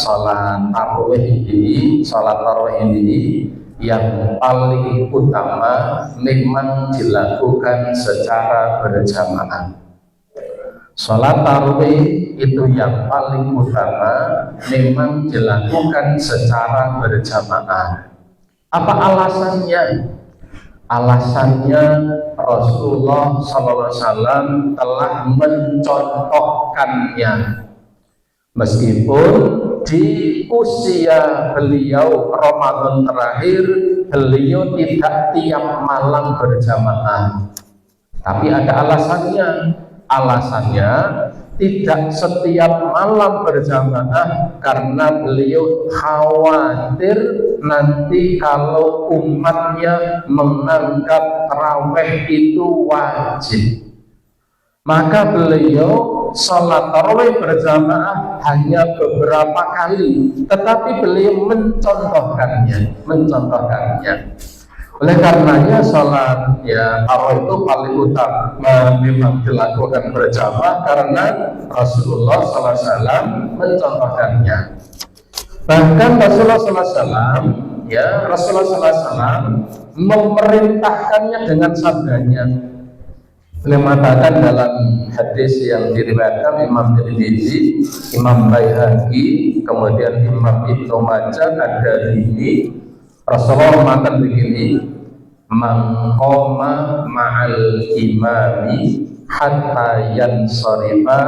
sholat tarawih ini yang paling utama memang dilakukan secara berjamaah. Sholat tarawih itu yang paling utama memang dilakukan secara berjamaah. Apa alasannya? Alasannya Rasulullah SAW telah mencontohkannya. Meskipun di usia beliau Ramadan terakhir, beliau tidak tiap malam berjamaah, tapi ada alasannya. Alasannya tidak setiap malam berjamaah karena beliau khawatir nanti kalau umatnya menganggap tarawih itu wajib, maka beliau sholat tarawih berjamaah hanya beberapa kali, tetapi beliau mencontohkannya. Oleh karenanya sholat tarawih itu paling utama memang dilakukan berjamaah karena Rasulullah SAW mencontohkannya. Bahkan Rasulullah SAW memerintahkannya dengan sabdanya. Beliau mengatakan dalam hadis yang diriwayatkan Imam Tirmidzi, Imam Baihaqi, kemudian Imam Ibnu Majah ada ini, Rasulullah mengatakan begini, man qoma ma'al imami hatta yansarifa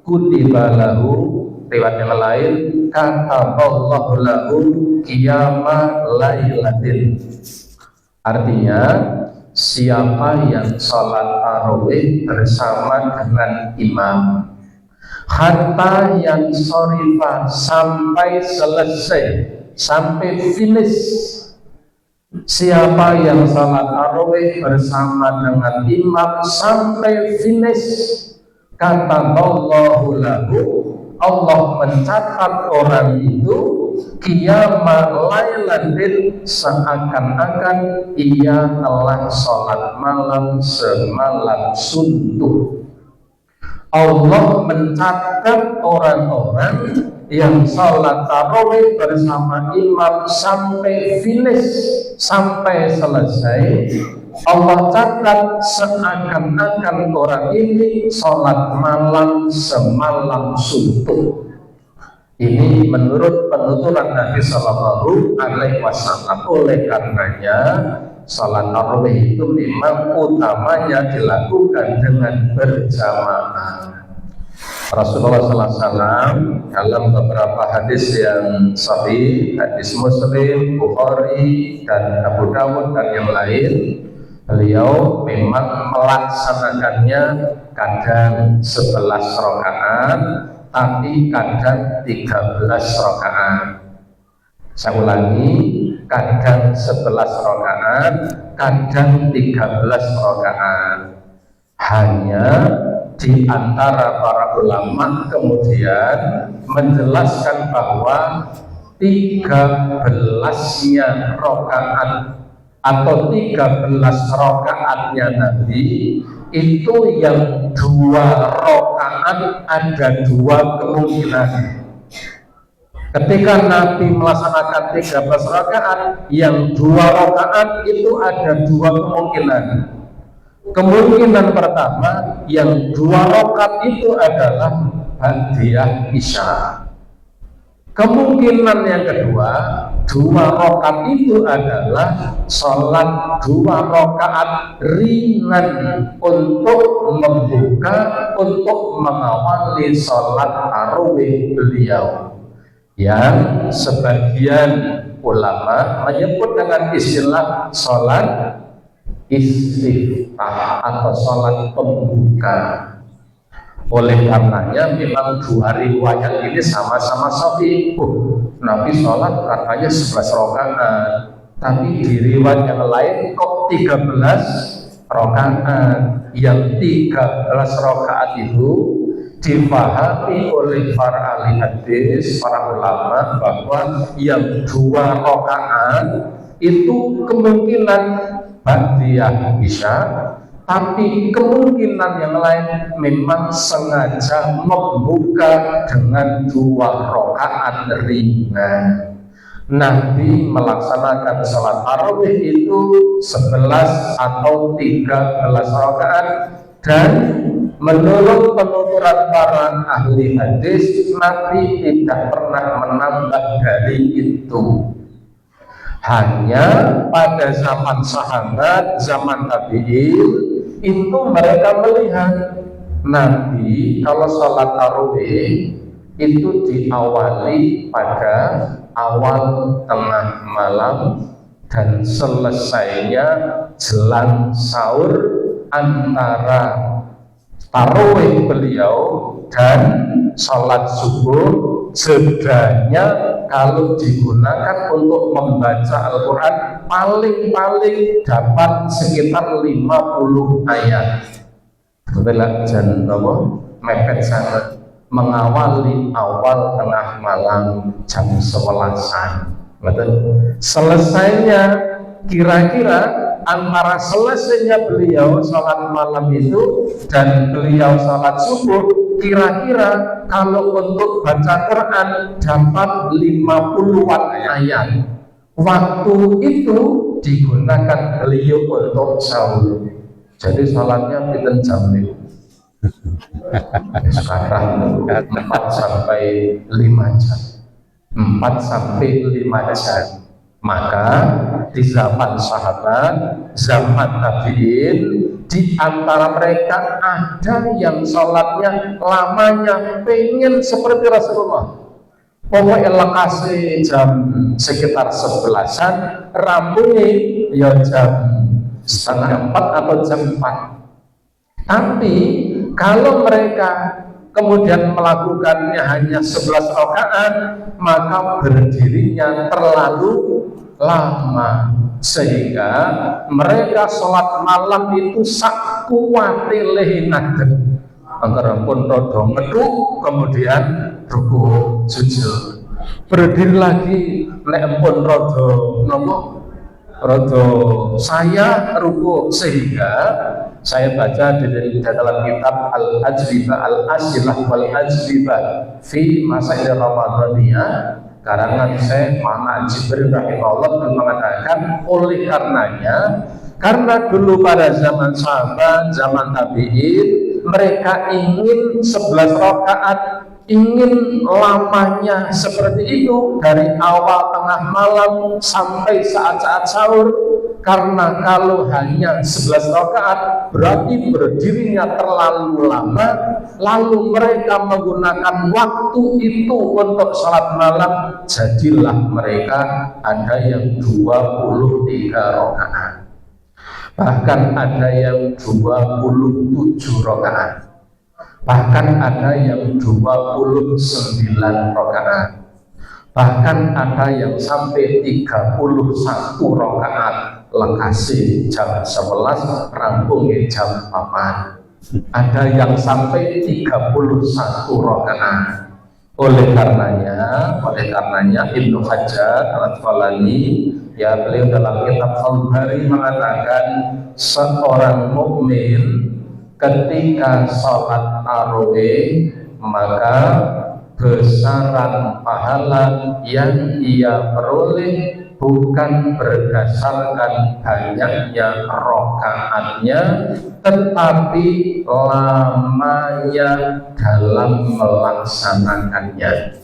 kutiba lahu, riwayat yang lain, kataballahu lahu qiyama lailatin. Artinya, siapa yang sholat tarawih bersama dengan imam hatta yansarifa, sampai selesai, sampai finish. Siapa yang sholat tarawih bersama dengan imam sampai finish, kata Allahu lahu, Allah mencatat orang itu qiyama lailatin, seakan-akan ia telah sholat malam semalam suntuk. Allah mencatat orang-orang yang sholat tarawih bersama imam sampai finish, sampai selesai. Allah catat seakan-akan orang ini sholat malam semalam suntuk. Ini menurut penuturan Nabi Sallallahu Alaihi Wasallam. Oleh karenanya sholat tarawih itu memang utamanya dilakukan dengan berjamaah. Rasulullah SAW dalam beberapa hadis yang sahih, hadis Muslim, Bukhari, dan Abu Dawud dan yang lain, beliau memang melaksanakannya kadang 11 rakaat, tapi kadang 13 rakaat. Saya ulangi, kadang 11 rakaat, kadang 13 rakaat. Hanya di antara para ulama kemudian menjelaskan bahwa 13-nya rakaat atau 13 rakaatnya Nabi itu yang 2 rakaat ada 2 kemungkinan. Ketika Nabi melaksanakan 13 rakaat, yang 2 rakaat itu ada 2 kemungkinan. Kemungkinan pertama, yang 2 rakaat itu adalah ba'diyah isya. Kemungkinan yang kedua, 2 rakaat itu adalah sholat 2 rakaat ringan untuk membuka, untuk mengawali sholat tarawih beliau, yang sebagian ulama menyebut dengan istilah sholat istiftah atau sholat pembuka. Oleh karenanya memang 2 riwayat ini sama-sama sahih. Nabi sholat katanya 11 rakaat, tapi di riwayat yang lain kok 13 rakaat. Yang 13 rakaat itu dipahami oleh para ahli hadis, para ulama, bahwa yang 2 rakaat itu kemungkinan ba'diyah isya, tapi kemungkinan yang lain memang sengaja membuka dengan 2 rakaat ringan. Nabi melaksanakan sholat tarawih itu 11 atau 13 rakaat, dan menurut penuturan para ahli hadis, Nabi tidak pernah menambah dari itu. Hanya pada zaman sahabat, zaman tabi'in, itu mereka melihat Nabi kalau sholat tarawih itu diawali pada awal tengah malam dan selesainya jelang sahur. Antara tarawih beliau dan sholat subuh jedanya kalau digunakan untuk membaca Al-Quran paling-paling dapat sekitar 50 ayat. Betul jan mepet sangat, mengawali awal tengah malam jam 11-an. Betul. Selesainya kira-kira antara selesainya beliau sholat malam itu dan beliau sholat subuh, kira-kira kalau untuk baca Quran dapat 50-an ayat. Waktu itu digunakan beliau untuk sahur. Jadi sholatnya pinten jam itu? Sekarang 4 sampai 5 jam. 4 sampai 5 jam. Maka di zaman sahabat, zaman tabi'in, di antara mereka ada yang sholatnya lamanya pengen seperti Rasulullah. Pokoknya lekasi jam sekitar 11-an, rampungnya ya jam setengah 4 atau jam 4. Tapi kalau mereka kemudian melakukannya hanya 11 rakaat, maka berdirinya terlalu lama, sehingga mereka sholat malam itu sak kuwate lehinaken. Angger pun rodo meduk, kemudian ruku sujud, berdiri lagi, nek pun rodo nopo rodo saya ruku. Sehingga saya baca di dalam kitab Al-Ajribah Al-Asilah Wal-Ajribah fi Masail Ramadaniyah karangan Syekh Muhammad Jibril rahimahullah mengatakan, oleh karenanya, karena dulu pada zaman sahabat, zaman tabi'in, mereka ingin 11 rakaat, ingin lamanya seperti itu dari awal tengah malam sampai saat-saat sahur. Karena kalau hanya 11 rakaat berarti berdirinya terlalu lama, lalu mereka menggunakan waktu itu untuk salat malam, jadilah mereka ada yang 23 rakaat, bahkan ada yang 27 rakaat, bahkan ada yang 29 rakaat, bahkan ada yang sampai 31 rakaat. Lekasi jam 11, rampungnya jam 4. Ada yang sampai 31 rakaat. Oleh karenanya Ibnu Hajar Al-Asqalani, ya beliau dalam kitab Fathul Bari mengatakan, seorang mukmin ketika sholat tarawih maka besaran pahala yang ia peroleh bukan berdasarkan banyaknya rakaatnya, tetapi lamanya dalam melaksanakannya.